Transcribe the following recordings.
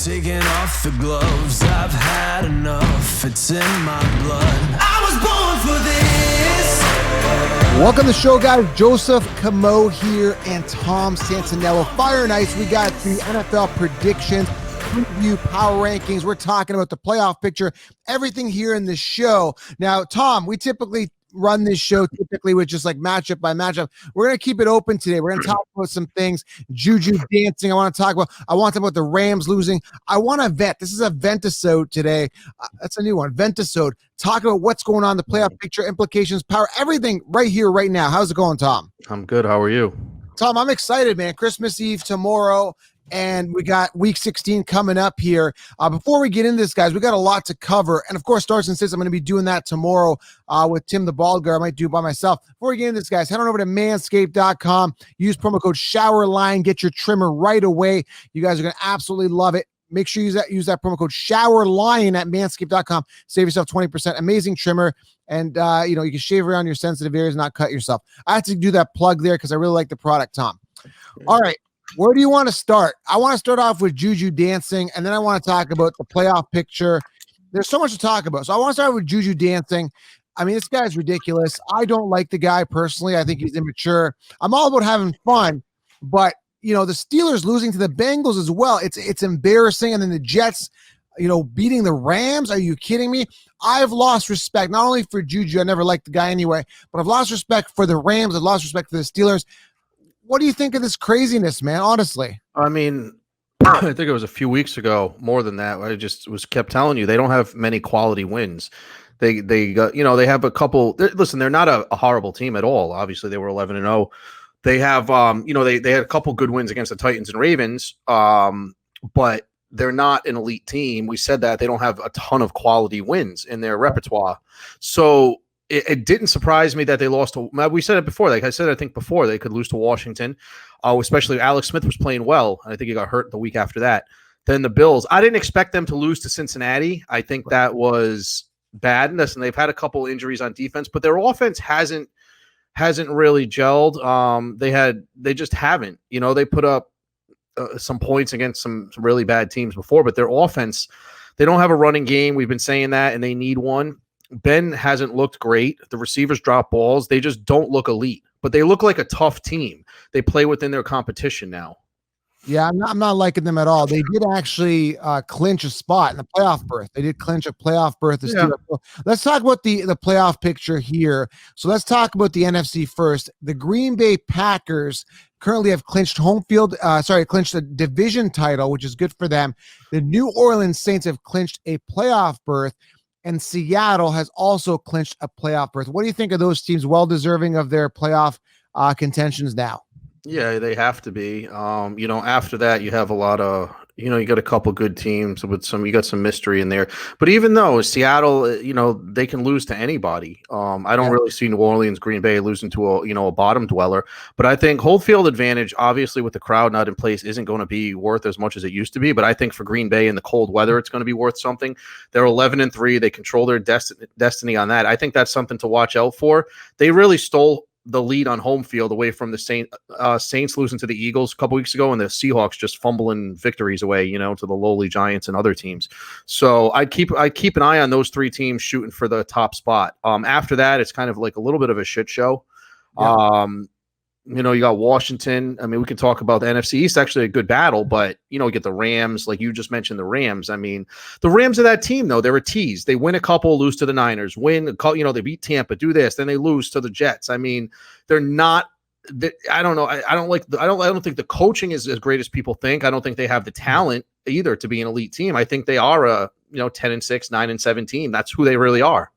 taking off the gloves. I've had enough, it's in my blood. I was born for this. Welcome to the show, guys. Joseph Camo here and Tom Santinello. Fire Nights, we got the NFL predictions, preview, power rankings. We're talking about the playoff picture, everything here in the show. Now, Tom, we typically run this show with just like matchup by matchup. We're going to keep it open today. We're going to talk about some things. Juju dancing. I want to talk about the Rams losing. I want to vet. This is a ventisode today. That's a new one. Ventisode. Talk about what's going on, the playoff picture, implications, power, everything right here, right now. How's it going, Tom? I'm good. How are you? Tom, I'm excited, man. Christmas Eve tomorrow. And we got week 16 coming up here. Before we get into this, guys, we got a lot to cover. And, of course, Starts and Sits, I'm going to be doing that tomorrow with Tim the Bald Guy. I might do it by myself. Before we get into this, guys, head on over to manscaped.com. Use promo code SHOWERLINE. Get your trimmer right away. You guys are going to absolutely love it. Make sure you use that promo code SHOWERLINE at manscaped.com. Save yourself 20%. Amazing trimmer. And, you can shave around your sensitive areas and not cut yourself. I had to do that plug there because I really like the product, Tom. All right. Where do you want to start? I want to start off with Juju dancing, and then I want to talk about the playoff picture. There's so much to talk about. So I want to start with Juju dancing. I mean, this guy's ridiculous. I don't like the guy personally. I think he's immature. I'm all about having fun, but, the Steelers losing to the Bengals as well. It's embarrassing. And then the Jets, beating the Rams. Are you kidding me? I've lost respect, not only for Juju. I never liked the guy anyway, but I've lost respect for the Rams. I've lost respect for the Steelers. What do you think of this craziness, man? Honestly, I mean, I think it was a few weeks ago, more than that. I just kept telling you they don't have many quality wins. They got, they have a couple. Listen, they're not a horrible team at all. Obviously, they were 11-0. They have, they had a couple good wins against the Titans and Ravens, but they're not an elite team. We said that they don't have a ton of quality wins in their repertoire. So it didn't surprise me that they lost to. We said it before. Like I said, I think before they could lose to Washington. Especially Alex Smith was playing well. I think he got hurt the week after that. Then the Bills. I didn't expect them to lose to Cincinnati. I think that was bad. Listen, they've had a couple injuries on defense, but their offense hasn't really gelled. They just haven't. They put up some points against some really bad teams before, but their offense, they don't have a running game. We've been saying that, and they need one. Ben hasn't looked great. The receivers drop balls. They just don't look elite, but they look like a tough team. They play within their competition now. Yeah, I'm not liking them at all. They did actually clinch a spot in the playoff berth. They did clinch a playoff berth. Yeah. Let's talk about the playoff picture here. So let's talk about the NFC first. The Green Bay Packers currently have clinched clinched a division title, which is good for them. The New Orleans Saints have clinched a playoff berth. And Seattle has also clinched a playoff berth. What do you think of those teams? Well deserving of their playoff contentions now. Yeah, they have to be. After that, you have a lot of, you got a couple good teams with you got some mystery in there. But even though Seattle, they can lose to anybody. I don't really see New Orleans, Green Bay losing to a bottom dweller. But I think home field advantage, obviously with the crowd not in place, isn't going to be worth as much as it used to be. But I think for Green Bay in the cold weather, it's going to be worth something. They're 11-3. They control their destiny on that. I think that's something to watch out for. They really stole the lead on home field away from the Saints losing to the Eagles a couple weeks ago, and the Seahawks just fumbling victories away, to the lowly Giants and other teams. So I keep an eye on those three teams shooting for the top spot. After that, it's kind of like a little bit of a shit show. Yeah. You got Washington. I mean, we can talk about the NFC East, actually a good battle, but, you get the Rams, like you just mentioned the Rams. I mean, the Rams are that team, though. They're a tease. They win a couple, lose to the Niners, they beat Tampa, do this, then they lose to the Jets. I mean, they're not, I don't know. I don't think the coaching is as great as people think. I don't think they have the talent either to be an elite team. I think they are a, 10-6, 9-7 team. That's who they really are.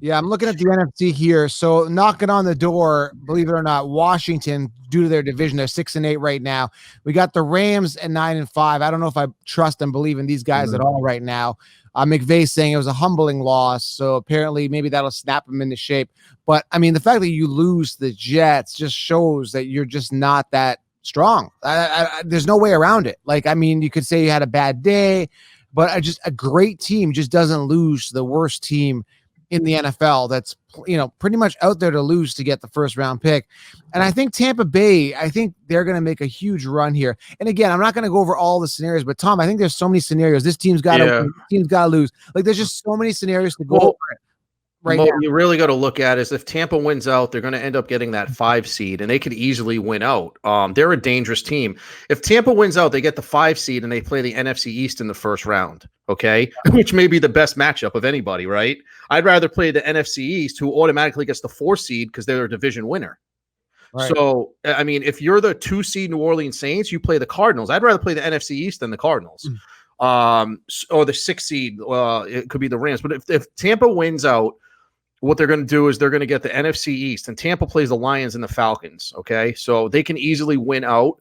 Yeah, I'm looking at the NFC here. So knocking on the door, believe it or not, Washington, due to their division, they're 6-8 right now. We got the Rams at 9-5. I don't know if I trust and believe in these guys at all right now. McVay saying it was a humbling loss, so apparently maybe that'll snap them into shape. But, I mean, the fact that you lose the Jets just shows that you're just not that strong. There's no way around it. Like, I mean, you could say you had a bad day, but just a great team just doesn't lose to the worst team in the NFL that's, pretty much out there to lose to get the first round pick. And I think Tampa Bay, I think they're going to make a huge run here. And again, I'm not going to go over all the scenarios, but Tom, I think there's so many scenarios. This team's got to win, this team's got to lose. Like there's just so many scenarios to go over it. Right now. You really got to look at is if Tampa wins out, they're going to end up getting that 5 seed, and they could easily win out. They're a dangerous team. If Tampa wins out, they get the 5 seed, and they play the NFC East in the first round, okay? Which may be the best matchup of anybody, right? I'd rather play the NFC East, who automatically gets the 4 seed because they're a division winner. Right. So, I mean, if you're the 2 seed New Orleans Saints, you play the Cardinals. I'd rather play the NFC East than the Cardinals. Or the 6 seed, it could be the Rams. But if Tampa wins out, what they're going to do is they're going to get the NFC East, and Tampa plays the Lions and the Falcons. Okay. So they can easily win out.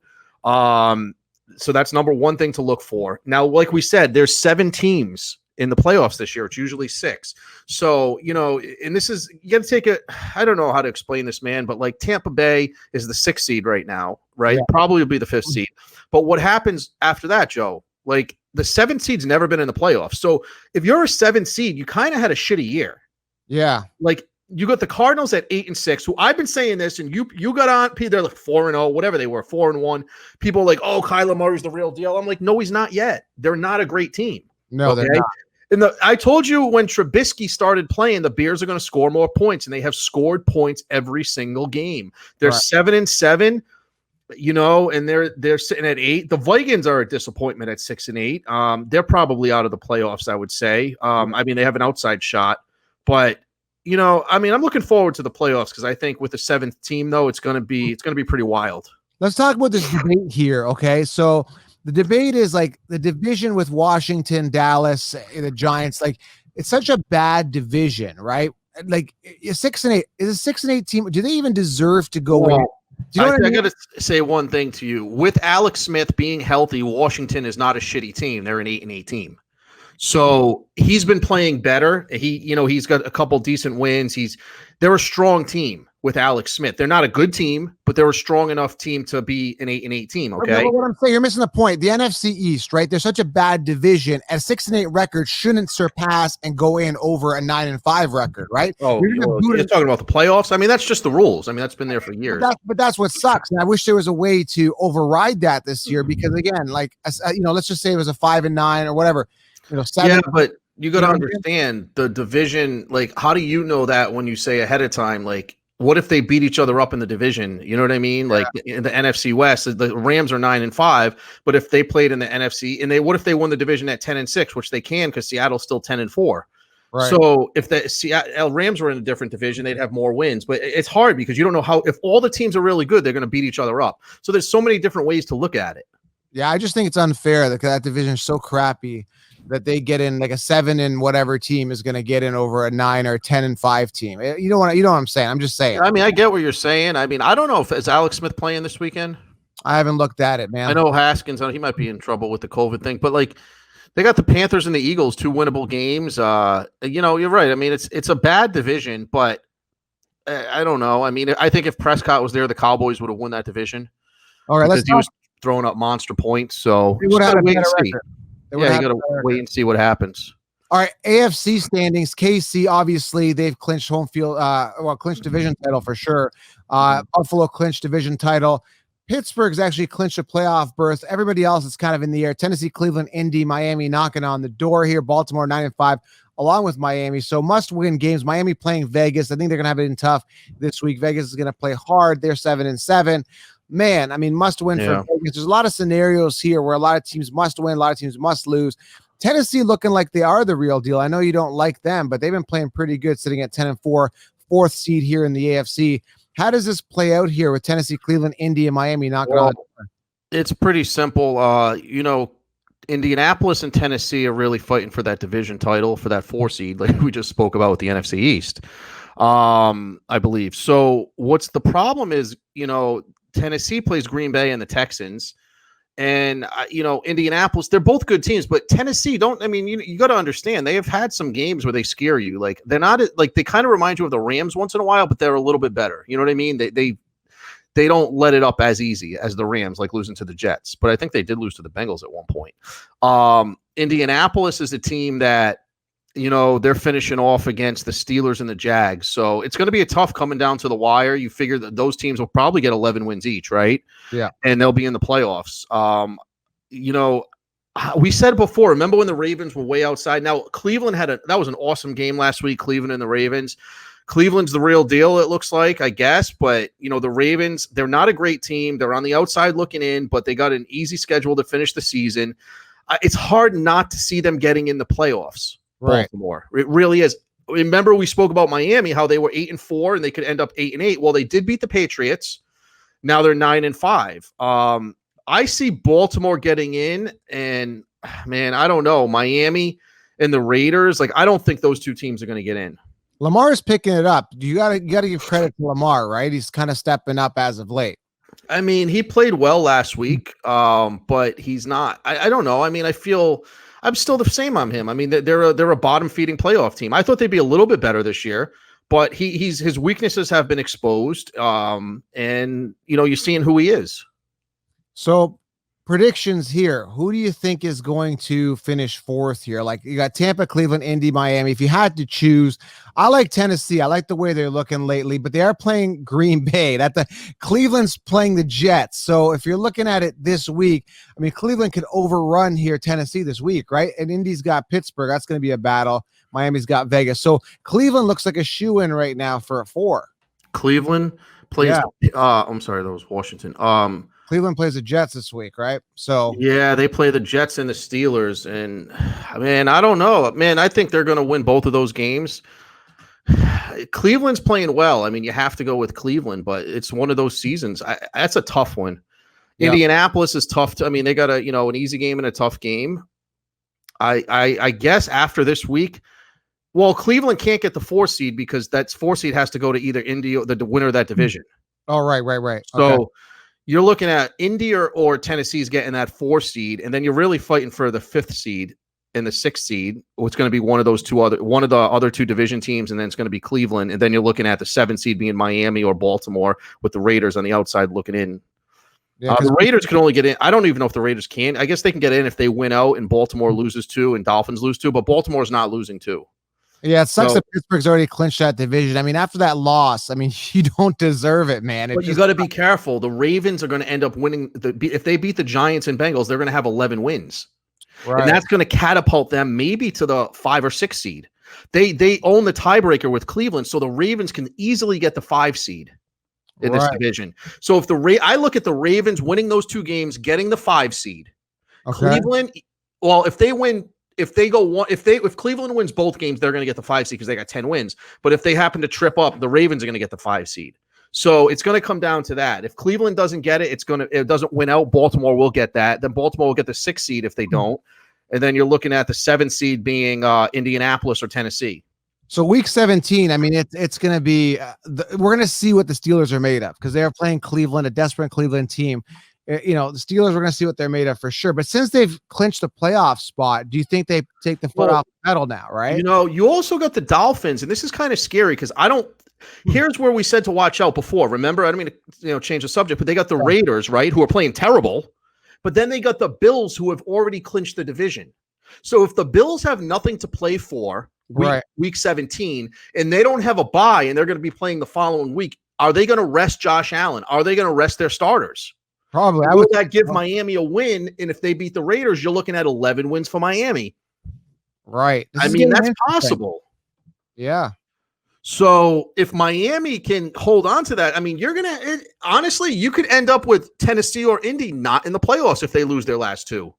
So that's number one thing to look for. Now, like we said, there's 7 teams in the playoffs this year. It's usually 6. So, and this is, you got to take I don't know how to explain this, man, but like Tampa Bay is the 6th seed right now, right? Yeah. Probably will be the 5th seed. But what happens after that, Joe? Like the 7th seed's never been in the playoffs. So if you're a 7th seed, you kind of had a shitty year. Yeah. Like you got the Cardinals at 8-6, who I've been saying this, and you got on, they're like 4-0, whatever they were, 4-1. People are like, oh, Kyler Murray's the real deal. I'm like, no, he's not yet. They're not a great team. No, okay? They're not. And I told you when Trubisky started playing, the Bears are going to score more points, and they have scored points every single game. They're 7-7, and they're sitting at 8. The Vikings are a disappointment at 6-8. They're probably out of the playoffs, I would say. I mean, they have an outside shot. But, I'm looking forward to the playoffs because I think with the 7th team, though, it's going to be pretty wild. Let's talk about this debate here, okay? So the debate is like the division with Washington, Dallas, the Giants. Like it's such a bad division, right? Like 6-8 is a 6-8 team. Do they even deserve to go in? Do you know what I got to say one thing to you. With Alex Smith being healthy, Washington is not a shitty team. They're an 8-8 team. So he's been playing better. He's got a couple decent wins. They're a strong team with Alex Smith. They're not a good team, but they're a strong enough team to be an 8-8 team. Okay. What I'm saying, you're missing the point. The NFC East, right? They're such a bad division. A 6-8 record shouldn't surpass and go in over a 9-5 record, right? Oh, you're talking about the playoffs. I mean, that's just the rules. I mean, that's been there for years. But that's what sucks. And I wish there was a way to override that this year because again, like let's just say it was a 5-9 or whatever. 7. Yeah, but you got to understand the division. Like, how do you know that when you say ahead of time? Like, what if they beat each other up in the division? You know what I mean? Like in the NFC West, the Rams are 9-5, but if they played in the NFC, and what if they won the division at 10-6, which they can because Seattle's still 10-4. Right. So if the Seattle Rams were in a different division, they'd have more wins. But it's hard because you don't know if all the teams are really good, they're going to beat each other up. So there's so many different ways to look at it. Yeah, I just think it's unfair that division is so crappy that they get in like a 7 and whatever team is going to get in over a 9 or 10-5 team. You know what I'm saying? I'm just saying. I mean, I get what you're saying. I mean, I don't know is Alex Smith playing this weekend? I haven't looked at it, man. I know Haskins, he might be in trouble with the COVID thing, but like they got the Panthers and the Eagles, 2 winnable games. You're right. I mean, it's a bad division, but I don't know. I mean, I think if Prescott was there, the Cowboys would have won that division. All right, he was throwing up monster points. So you got to wait and see. Yeah, you got to wait and see what happens. All right, AFC standings. KC, obviously, they've clinched home field, clinched division title for sure. Buffalo clinched division title. Pittsburgh's actually clinched a playoff berth. Everybody else is kind of in the air. Tennessee, Cleveland, Indy, Miami knocking on the door here. Baltimore 9-5, along with Miami. So must-win games. Miami playing Vegas. I think they're going to have it in tough this week. Vegas is going to play hard. They're 7-7. Man, I mean, must win for Vegas. There's a lot of scenarios here where a lot of teams must win, a lot of teams must lose. Tennessee looking like they are the real deal. I know you don't like them, but they've been playing pretty good, sitting at 10-4, 4th seed here in the AFC. How does this play out here with Tennessee, Cleveland, Indy, and Miami knocking on? It's pretty simple. Indianapolis and Tennessee are really fighting for that division title, for that 4 seed, like we just spoke about with the NFC East, I believe. So what's the problem is, Tennessee plays Green Bay and the Texans, and Indianapolis. They're both good teams, but Tennessee you got to understand they have had some games where they scare you. Like they're not like they kind of remind you of the Rams once in a while, but they're a little bit better. You know what I mean? They don't let it up as easy as the Rams, like losing to the Jets. But I think they did lose to the Bengals at one point. Indianapolis is a team that they're finishing off against the Steelers and the Jags. So it's going to be a tough coming down to the wire. You figure that those teams will probably get 11 wins each, right? Yeah. And they'll be in the playoffs. We said before, remember when the Ravens were way outside? Now, Cleveland that was an awesome game last week, Cleveland and the Ravens. Cleveland's the real deal, it looks like, I guess. But, the Ravens, they're not a great team. They're on the outside looking in, but they got an easy schedule to finish the season. It's hard not to see them getting in the playoffs. Right. Baltimore. It really is. Remember, we spoke about Miami, how they were 8-4 and they could end up 8-8. Well, they did beat the Patriots. Now they're 9-5. I see Baltimore getting in, and man, I don't know. Miami and the Raiders, I don't think those two teams are going to get in. Lamar's picking it up. You gotta give credit to Lamar, right? He's kind of stepping up as of late. I mean, he played well last week, but he's not. I don't know. I mean, I feel I'm still the same on him. I mean, they're a bottom feeding playoff team. I thought they'd be a little bit better this year, but his weaknesses have been exposed. And you're seeing who he is. So predictions here. Who do you think is going to finish fourth here? You got Tampa, Cleveland, Indy, Miami. If you had to choose, I like Tennessee. I like the way they're looking lately, but they are playing Green Bay. Cleveland's playing the Jets. So if you're looking at it this week, I mean, Cleveland could overrun here Tennessee this week, right? And Indy's got Pittsburgh. That's going to be a battle. Miami's got Vegas. So Cleveland looks like a shoe-in right now for a 4. Cleveland plays. Yeah. I'm sorry, that was Washington. Cleveland plays the Jets this week, right? So yeah, they play the Jets and the Steelers, and man, I don't know. Man, I think they're going to win both of those games. Cleveland's playing well. I mean, you have to go with Cleveland, but it's one of those seasons. That's a tough one. Yeah. Indianapolis is tough. They got an easy game and a tough game. I guess after this week, well, Cleveland can't get the 4 seed because that 4 seed has to go to either Indy or the winner of that division. Oh, right. So. Okay. You're looking at Indy or Tennessee's getting that 4 seed, and then you're really fighting for the 5th seed and the 6th seed. It's going to be one of the other 2 division teams, and then it's going to be Cleveland, and then you're looking at the 7th seed being Miami or Baltimore with the Raiders on the outside looking in. Yeah, the Raiders can only get in. I don't even know if the Raiders can. I guess they can get in if they win out and Baltimore loses 2 and Dolphins lose 2, but Baltimore's not losing 2. Yeah, it sucks that Pittsburgh's already clinched that division. I mean, after that loss, I mean, you don't deserve it, man. But you got to be careful. The Ravens are going to end up winning. If they beat the Giants and Bengals, they're going to have 11 wins. Right. And that's going to catapult them maybe to the 5 or 6 seed. They own the tiebreaker with Cleveland, so the Ravens can easily get the 5 seed in this division. So if I look at the Ravens winning those 2 games, getting the 5 seed. Okay. Cleveland, well, if Cleveland wins both games, they're going to get the 5 seed because they got 10 wins. But if they happen to trip up, the Ravens are going to get the 5 seed. So it's going to come down to that. If Cleveland doesn't get it, it doesn't win out. Baltimore will get that. Then Baltimore will get the 6th seed if they don't. And then you're looking at the 7th seed being Indianapolis or Tennessee. So week 17, I mean, it's going to be we're going to see what the Steelers are made of because they're playing Cleveland, a desperate Cleveland team. The Steelers, we're going to see what they're made of for sure. But since they've clinched the playoff spot, do you think they take the foot off the pedal now, right? You also got the Dolphins, and this is kind of scary because here's where we said to watch out before. Remember, I don't mean to change the subject, but they got the Raiders, right, who are playing terrible. But then they got the Bills who have already clinched the division. So if the Bills have nothing to play for week 17, and they don't have a bye, and they're going to be playing the following week, are they going to rest Josh Allen? Are they going to rest their starters? Probably. Would that give Miami a win? And if they beat the Raiders, you're looking at 11 wins for Miami. Right. I mean, that's possible. Yeah. So if Miami can hold on to that, I memean, honestly, you could end up with Tennessee or Indy not in the playoffs if they lose their last 2.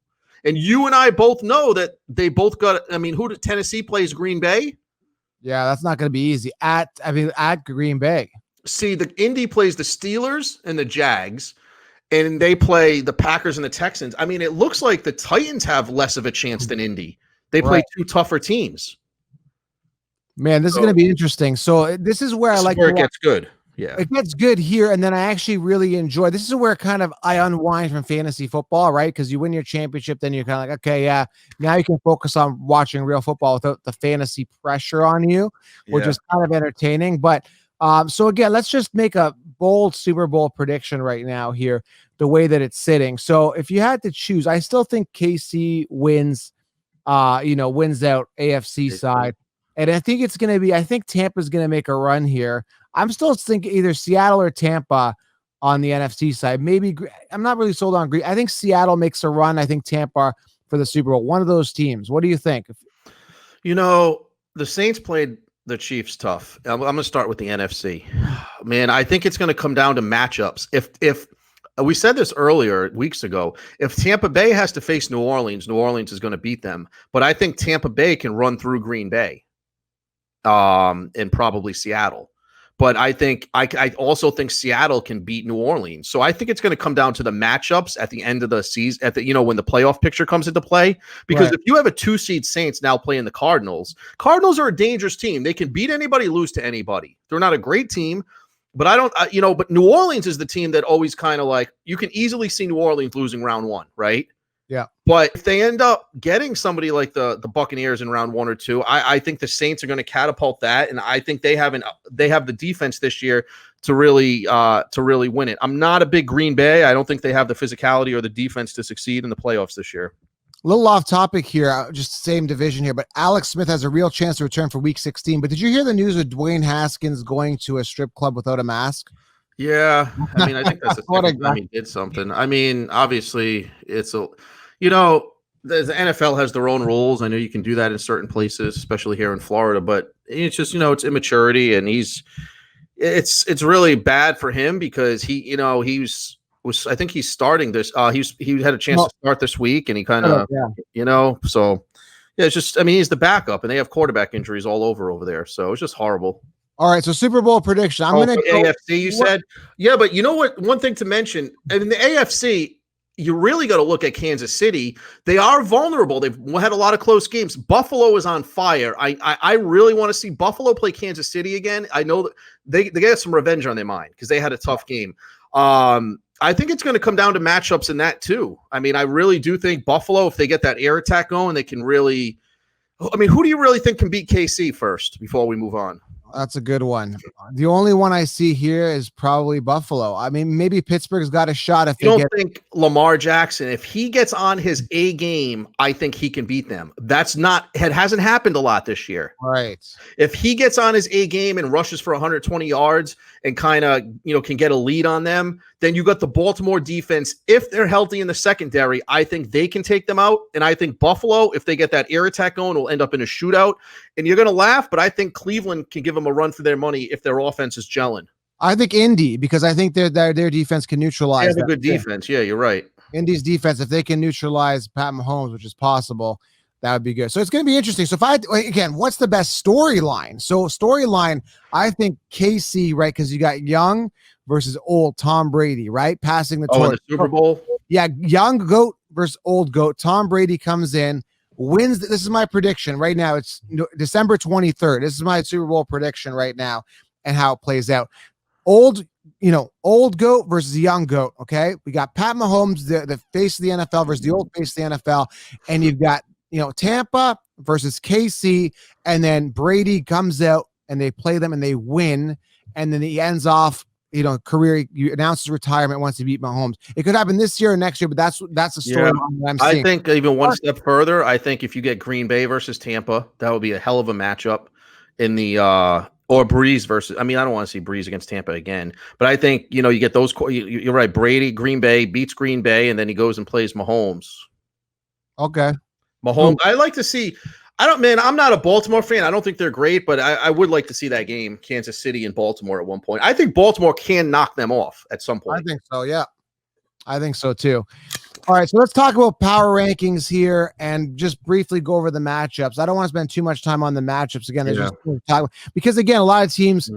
And you and I both know that they both got, who did Tennessee plays Green Bay? Yeah, that's not going to be easy at Green Bay. See, the Indy plays the Steelers and the Jags. And they play the Packers and the Texans. I mean, it looks like the Titans have less of a chance than Indy. They play 2 tougher teams. Man, this is going to be interesting. So this is where it gets good. Yeah, it gets good here, and then I actually really enjoy. This is where kind of I unwind from fantasy football, right? Because you win your championship, then you're kind of like, okay, yeah, now you can focus on watching real football without the fantasy pressure on you, which is kind of entertaining. But so again, let's just make a bold Super Bowl prediction right now here, the way that it's sitting. So if you had to choose, I still think KC wins wins out AFC side. And I think I think Tampa's going to make a run here. I'm still thinking either Seattle or Tampa on the NFC side. Maybe I'm not really sold on Green. I think Seattle makes a run. I think Tampa for the Super Bowl. One of those teams. What do you think? The Saints played the Chiefs tough. I'm going to start with the NFC. Man, I think it's going to come down to matchups. If we said this earlier weeks ago, if Tampa Bay has to face New Orleans is going to beat them. But I think Tampa Bay can run through Green Bay. And probably Seattle. But I also think Seattle can beat New Orleans. So I think it's going to come down to the matchups at the end of the season, when the playoff picture comes into play. Because if you have a 2-seed Saints now playing the Cardinals are a dangerous team. They can beat anybody, lose to anybody. They're not a great team, but but New Orleans is the team that always kind of like, you can easily see New Orleans losing round 1, right? Yeah. But if they end up getting somebody like the Buccaneers in round 1 or 2, I think the Saints are going to catapult that. And I think they have the defense this year to really win it. I'm not a big Green Bay. I don't think they have the physicality or the defense to succeed in the playoffs this year. A little off topic here, just same division here, but Alex Smith has a real chance to return for week 16. But did you hear the news of Dwayne Haskins going to a strip club without a mask? Yeah. I mean, I think that's the second time he did something. I mean, obviously the NFL has their own rules. I know you can do that in certain places, especially here in Florida, but it's just, it's immaturity, and it's really bad for him because I think he's starting this. He had a chance to start this week, and he kind of, so yeah, it's just, he's the backup, and they have quarterback injuries all over there. So it's just horrible. All right, so Super Bowl prediction. I'm going to go AFC. You said, yeah, but you know what? One thing to mention, in the AFC, you really got to look at Kansas City. They are vulnerable. They've had a lot of close games. Buffalo is on fire. I really want to see Buffalo play Kansas City again. I know that they got some revenge on their mind because they had a tough game. I think it's going to come down to matchups in that too. I really do think Buffalo, if they get that air attack going, they can really. Who do you really think can beat KC first before we move on? That's a good one. The only one I see here is probably Buffalo. Maybe Pittsburgh's got a shot if you don't think Lamar Jackson, if he gets on his A game, I think he can beat them. It hasn't happened a lot this year. Right. If he gets on his A game and rushes for 120 yards and kind of, can get a lead on them, then you got the Baltimore defense. If they're healthy in the secondary, I think they can take them out. And I think Buffalo, if they get that air attack going, will end up in a shootout. And you're going to laugh, but I think Cleveland can give them a run for their money if their offense is gelling. I think Indy, because I think their defense can neutralize. They have a good defense. Yeah, you're right. Indy's defense, if they can neutralize Pat Mahomes, which is possible, that would be good. So it's going to be interesting. So what's the best storyline? So storyline, I think KC, right? Because you got young versus old Tom Brady, right? Passing the torch. In the Super Bowl? Yeah, young GOAT versus old GOAT. Tom Brady comes in, wins. This is my prediction right now. It's December 23rd. This is my Super Bowl prediction right now and how it plays out. Old GOAT versus young GOAT. Okay. We got Pat Mahomes, the face of the NFL versus the old face of the NFL. And you've got, Tampa versus KC. And then Brady comes out and they play them and they win. And then he ends off, career, you announce his retirement once he beat Mahomes. It could happen this year or next year, but that's the story I'm seeing. I think even one step further, I think if you get Green Bay versus Tampa, that would be a hell of a matchup in the or Breeze versus. I don't want to see Breeze against Tampa again, but I think you get those. You're right. Brady, Green Bay beats Green Bay, and then he goes and plays Mahomes. Okay, Mahomes. I like to see. I'm not a Baltimore fan. I don't think they're great, but I would like to see that game, Kansas City and Baltimore at one point. I think Baltimore can knock them off at some point. I think so, yeah. I think so, too. All right, so let's talk about power rankings here and just briefly go over the matchups. I don't want to spend too much time on the matchups. Again, because, again, a lot of teams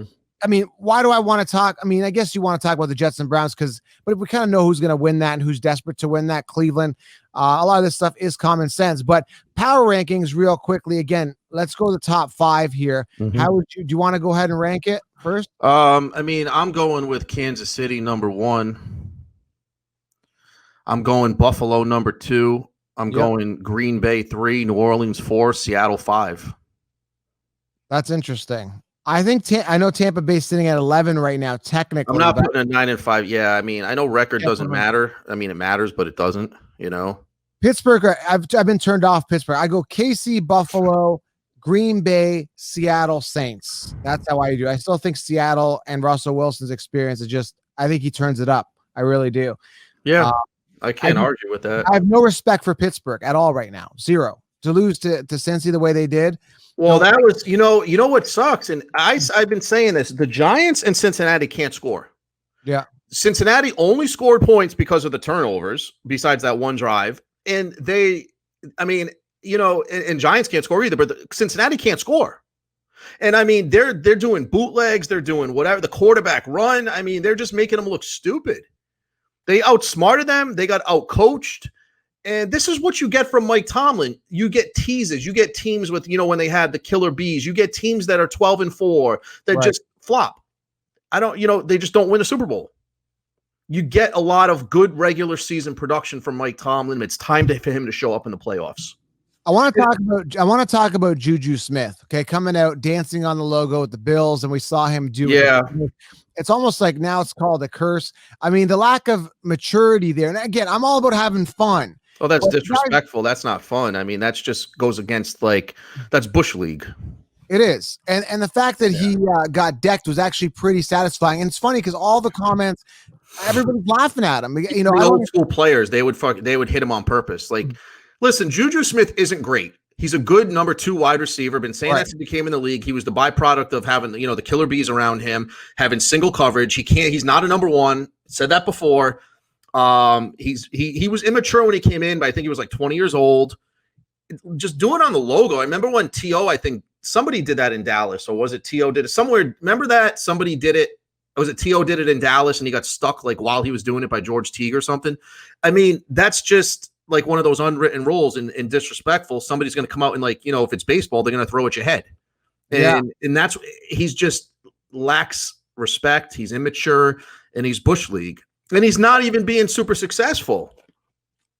why do I want to talk? I guess you want to talk about the Jets and Browns but we kind of know who's going to win that and who's desperate to win that. Cleveland. A lot of this stuff is common sense, but power rankings real quickly. Again, let's go to the top 5 here. Mm-hmm. How do you want to go ahead and rank it first? I'm going with Kansas City number 1. I'm going Buffalo number 2. I'm going Green Bay 3, New Orleans 4, Seattle 5. That's interesting. I think I know Tampa Bay sitting at 11 right now. Technically, I'm not putting a 9 and 5. Yeah, I know record doesn't matter. It matters, but it doesn't. Pittsburgh, I've been turned off Pittsburgh. I go KC, Buffalo, Green Bay, Seattle, Saints. That's how I do. I still think Seattle and Russell Wilson's experience is just, I think he turns it up. I really do. Yeah, I can't argue with that. I have no respect for Pittsburgh at all right now. Zero. To lose to Cincy the way they did. Well, that was, you know what sucks, and I've been saying this: the Giants and Cincinnati can't score. Yeah, Cincinnati only scored points because of the turnovers. Besides that one drive, and and Giants can't score either, but Cincinnati can't score. And I mean, they're doing bootlegs, they're doing whatever, the quarterback run. I mean, they're just making them look stupid. They outsmarted them, they got outcoached. And this is what you get from Mike Tomlin. You get teases. You get teams with, when they had the killer bees. You get teams that are 12-4 that just flop. They just don't win a Super Bowl. You get a lot of good regular season production from Mike Tomlin. It's time for him to show up in the playoffs. I want to talk about Juju Smith. Okay, coming out dancing on the logo with the Bills, and we saw him do. Yeah. It's almost like now it's called a curse. I mean, the lack of maturity there. And again, I'm all about having fun. Oh, that's disrespectful. That's not fun. I mean, that's just goes against that's Bush League. It is. And the fact that he got decked was actually pretty satisfying. And it's funny because all the comments, everybody's laughing at him. Old school players, they would hit him on purpose. Listen, Juju Smith isn't great. He's a good number 2 wide receiver. Been saying that since he came in the league. He was the byproduct of having, the killer bees around him, having single coverage. He's not a number 1. Said that before. He was immature when he came in, but I think he was like 20 years old. Just do it on the logo. I remember when T.O., I think somebody did that in Dallas, or was it T.O. did it somewhere? Remember that somebody did it? Or was it T.O. did it in Dallas and he got stuck while he was doing it by George Teague or something? I mean, that's just one of those unwritten rules and disrespectful. Somebody's going to come out and if it's baseball, they're going to throw at your head. And that's, he's just lacks respect. He's immature and he's Bush League. And he's not even being super successful.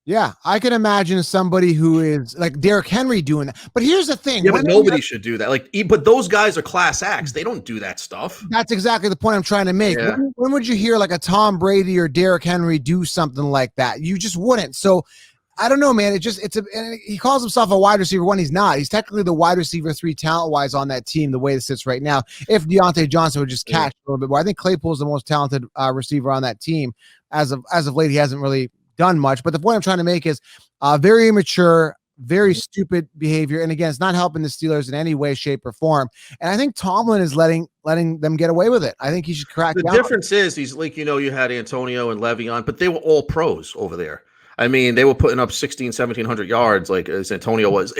Yeah, I can imagine somebody who is like Derrick Henry doing that. But here's the thing. Yeah, but nobody should do that. But those guys are class acts. They don't do that stuff. That's exactly the point I'm trying to make. Yeah. When would you hear a Tom Brady or Derrick Henry do something like that? You just wouldn't. So I don't know, man. And he calls himself a wide receiver when he's not. He's technically the wide receiver 3 talent-wise on that team, the way it sits right now. If Deontay Johnson would just catch a little bit more. I think Claypool's the most talented receiver on that team. As of late, he hasn't really done much. But the point I'm trying to make is very immature, very stupid behavior. And again, it's not helping the Steelers in any way, shape, or form. And I think Tomlin is letting them get away with it. I think he should crack down. The difference is he's you had Antonio and Le'Veon, but they were all pros over there. I mean, they were putting up 1,700 yards as Antonio was.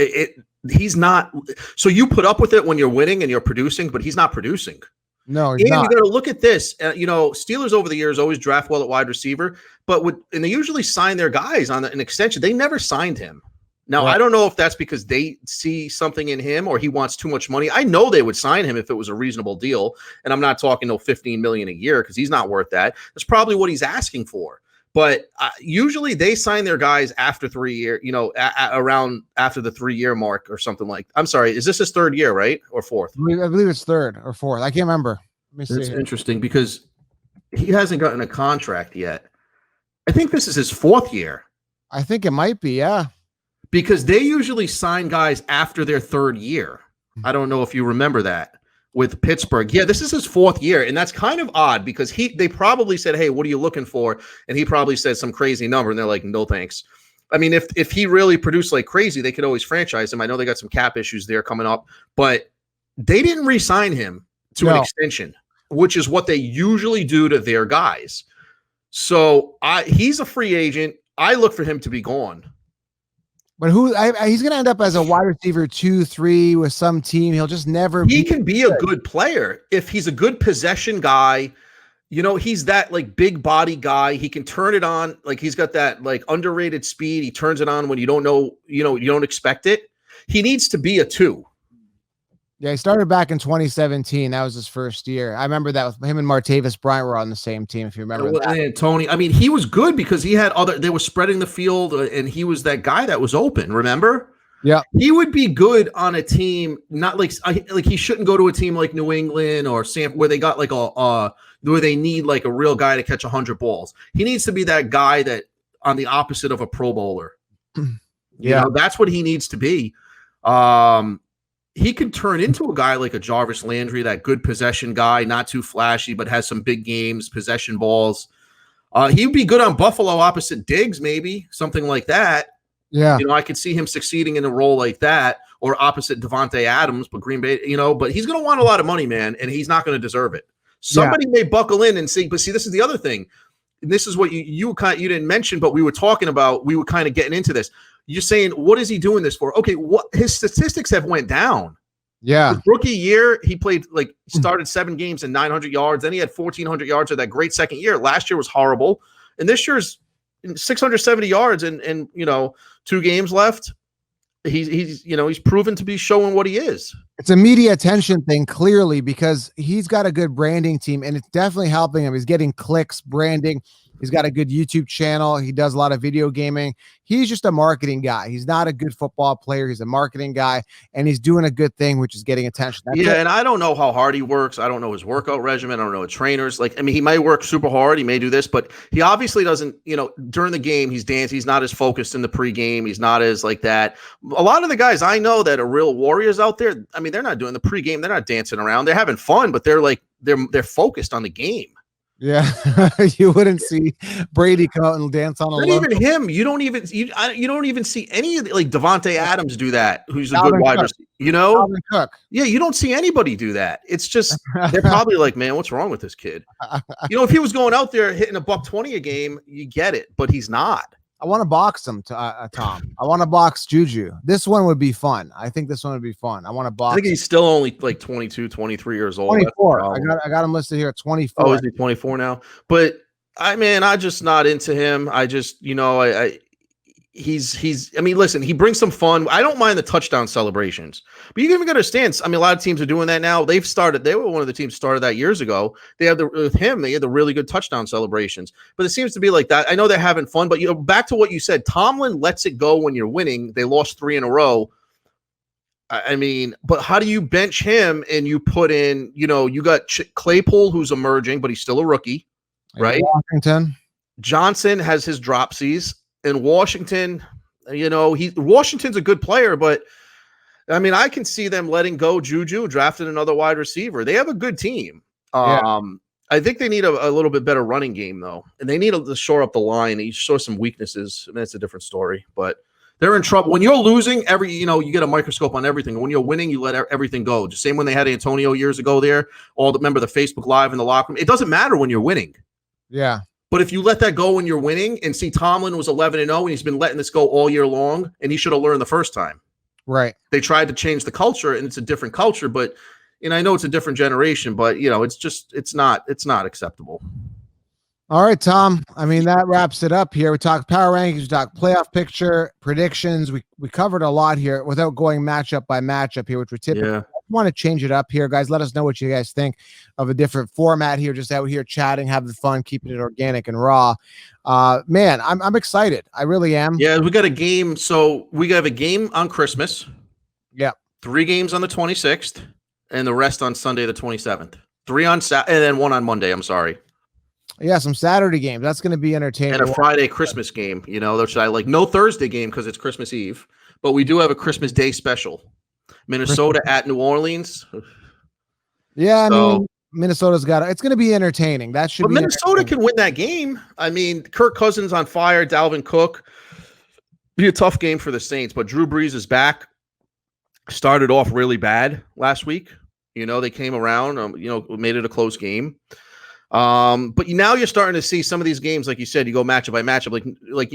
He's not. So you put up with it when you're winning and you're producing, but he's not producing. No, he's not. You got to look at this. Steelers over the years always draft well at wide receiver, and they usually sign their guys on an extension. They never signed him. Now, I don't know if that's because they see something in him or he wants too much money. I know they would sign him if it was a reasonable deal, and I'm not talking $15 million a year because he's not worth that. That's probably what he's asking for. But usually they sign their guys after 3 years, around after the 3-year mark or something like. I'm sorry, is this his 3rd year, right, or 4th? I believe it's 3rd or 4th. I can't remember. Let me see. It's interesting because he hasn't gotten a contract yet. I think this is his 4th year. I think it might be, yeah. Because they usually sign guys after their 3rd year. I don't know if you remember that. With Pittsburgh. Yeah, this is his 4th year, and that's kind of odd because they probably said, hey, what are you looking for? And he probably said some crazy number, and they're like, no thanks. I mean, if he really produced like crazy, they could always franchise him. I know they got some cap issues there coming up, but they didn't re-sign him to an extension, which is what they usually do to their guys. So he's a free agent. I look for him to be gone. But he's going to end up as a wide receiver 2, 3 with some team. He'll just never. He can be a good player if he's a good possession guy. He's that big body guy. He can turn it on. He's got that underrated speed. He turns it on when you don't know. You don't expect it. He needs to be a 2. Yeah, he started back in 2017. That was his first year. I remember that with him and Martavis Bryant were on the same team, if you remember that. And Tony, I mean, he was good because he had they were spreading the field, and he was that guy that was open, remember? Yeah. He would be good on a team, not he shouldn't go to a team like New England or where they got where they need a real guy to catch 100 balls. He needs to be that guy that on the opposite of a Pro Bowler. You know, that's what he needs to be. He could turn into a guy like a Jarvis Landry, that good possession guy, not too flashy, but has some big games, possession balls. He would be good on Buffalo opposite Diggs, maybe something like that. Yeah. You know, I could see him succeeding in a role like that, or opposite Devontae Adams, but Green Bay, you know, but he's going to want a lot of money, man, and he's not going to deserve it. Somebody may buckle in and see, but see, this is the other thing. And this is what you didn't mention, but we were talking about, we were kind of getting into this. You're saying, what is he doing this for? Okay, what his statistics have went down. Yeah. His rookie year, he played started 7 games and 900 yards. Then he had 1,400 yards of that great second year. Last year was horrible. And this year's 670 yards and 2 games left. He's proven to be showing what he is. It's a media attention thing, clearly, because he's got a good branding team, and it's definitely helping him. He's getting clicks, branding. He's got a good YouTube channel. He does a lot of video gaming. He's just a marketing guy. He's not a good football player. He's a marketing guy, and he's doing a good thing, which is getting attention. That's it. And I don't know how hard he works. I don't know his workout regimen. I don't know his trainers. He might work super hard. He may do this, but he obviously doesn't, during the game, he's dancing. He's not as focused in the pregame. He's not as like that. A lot of the guys I know that are real warriors out there, they're not doing the pregame. They're not dancing around. They're having fun, but they're focused on the game. Yeah, you wouldn't see Brady come out and dance on a Not even him. You don't even see any of Devontae Adams do that. Who's a good wide receiver? Dalvin Cook. Yeah, you don't see anybody do that. It's just they're probably like, man, what's wrong with this kid? If he was going out there hitting $120 a game, you get it, but he's not. I want to box him, Tom. I want to box Juju. This one would be fun. I think this one would be fun. I want to box. I think he's still only 22, 23 years old. 24. I got him listed here at 24. Oh, is he 24 now? But I'm just not into him. I just, listen, he brings some fun. I don't mind the touchdown celebrations, but you even understand. A lot of teams are doing that now. They were one of the teams started that years ago. They had the really good touchdown celebrations, but it seems to be like that. I know they're having fun, but back to what you said, Tomlin lets it go when you're winning. They lost 3 in a row. But how do you bench him and you put in, you got Claypool, who's emerging, but he's still a rookie, right? Washington. Johnson has his dropsies. In Washington, Washington's a good player, but I can see them letting go Juju, drafting another wide receiver. They have a good team. I think they need a little bit better running game, though, and they need to shore up the line. You show some weaknesses, and that's a different story. But they're in trouble when you're losing. You get a microscope on everything. When you're winning, you let everything go. Just same when they had Antonio years ago. Remember the Facebook Live in the locker room. It doesn't matter when you're winning. Yeah. But if you let that go when you're winning, and see Tomlin was 11-0 and he's been letting this go all year long, and he should have learned the first time. Right. They tried to change the culture, and it's a different culture, but I know it's a different generation, but it's not acceptable. All right, Tom. That wraps it up here. We talked power rankings, we talked playoff picture, predictions. We covered a lot here without going matchup by matchup here, which we typically want to change it up here. Guys, let us know what you guys think of a different format here, just out here chatting, having fun, keeping it organic and raw. Man, I'm excited. I really am. Yeah, we got a game. So we have a game on Christmas. Yeah. 3 games on the 26th, and the rest on Sunday the 27th. 3 on Saturday, and then 1 on Monday. I'm sorry. Yeah, some Saturday games. That's going to be entertaining. And a Friday Christmas game, which I like. No Thursday game because it's Christmas Eve, but we do have a Christmas Day special. Minnesota at New Orleans. Yeah, Minnesota's got it. It's going to be entertaining. That should. But Minnesota can win that game. Kirk Cousins on fire. Dalvin Cook. Be a tough game for the Saints, but Drew Brees is back. Started off really bad last week. They came around. Made it a close game. But now you're starting to see some of these games, like you said, you go matchup by matchup.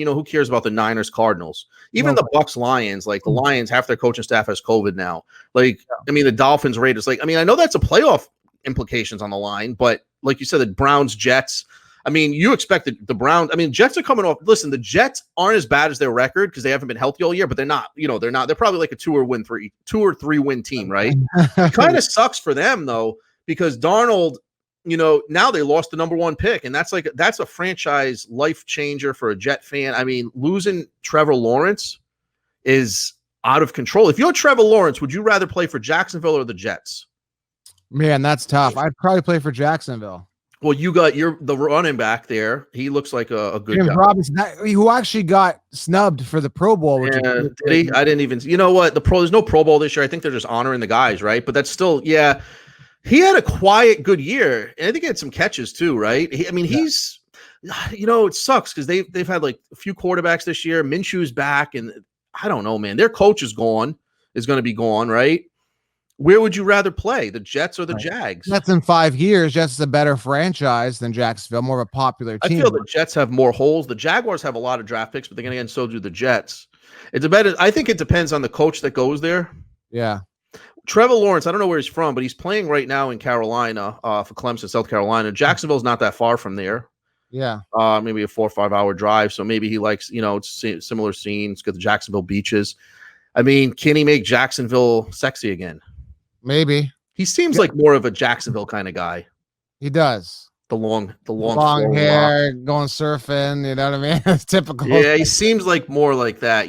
Who cares about the Niners Cardinals? Even the Bucks Lions, the Lions, half their coaching staff has COVID now. The Dolphins Raiders. I know that's a playoff implications on the line, but like you said, the Browns Jets. You expect the Browns. Jets are coming off. Listen, the Jets aren't as bad as their record because they haven't been healthy all year, but they're not. They're not. They're probably like a 2 or 3 win team, right? It kind of sucks for them though because Darnold. Now they lost the number 1 pick, and that's a franchise life changer for a Jet fan. Losing Trevor Lawrence is out of control. If you're Trevor Lawrence, would you rather play for Jacksonville or the Jets? Man, that's tough. I'd probably play for Jacksonville. Well, you got the running back there. He looks like a good James guy. Robinson, who actually got snubbed for the Pro Bowl. Which Yeah, did he? I didn't even. You know what? There's no Pro Bowl this year. I think they're just honoring the guys, right? But that's still, yeah. He had a quiet, good year, and I think he had some catches too, right? He's, it sucks because they've had like a few quarterbacks this year. Minshew's back, and I don't know, man. Their coach is going to be gone, right? Where would you rather play, the Jets or the Jags? That's in 5 years. Jets is a better franchise than Jacksonville, more of a popular team. I feel the Jets have more holes. The Jaguars have a lot of draft picks, but then again, so do the Jets. I think it depends on the coach that goes there. Yeah. Trevor Lawrence, I don't know where he's from, but he's playing right now in Carolina for Clemson, South Carolina. Jacksonville's not that far from there. Yeah. Maybe a 4 or 5 hour drive. So maybe he likes, it's similar scenes, got the Jacksonville beaches. I mean, can he make Jacksonville sexy again? Maybe. He seems like more of a Jacksonville kind of guy. He does. The long hair, going surfing, you know what I mean? It's typical. Yeah, he seems like more like that,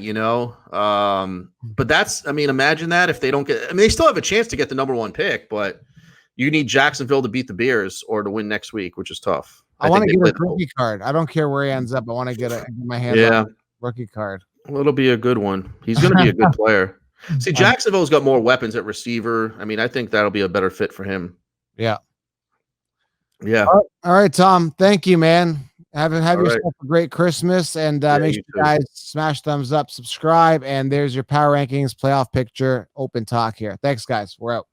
But imagine that if they don't get, they still have a chance to get the number 1 pick, but you need Jacksonville to beat the Bears or to win next week, which is tough. I want to get a rookie card. I don't care where he ends up. I want to get my hands on a rookie card. Well, it'll be a good one. He's going to be a good player. See, Jacksonville's got more weapons at receiver. I think that'll be a better fit for him. Yeah. Yeah. All right, Tom. Thank you, man. Have yourself a great Christmas, and make sure you guys smash thumbs up, subscribe, and there's your power rankings, playoff picture, open talk here. Thanks, guys. We're out.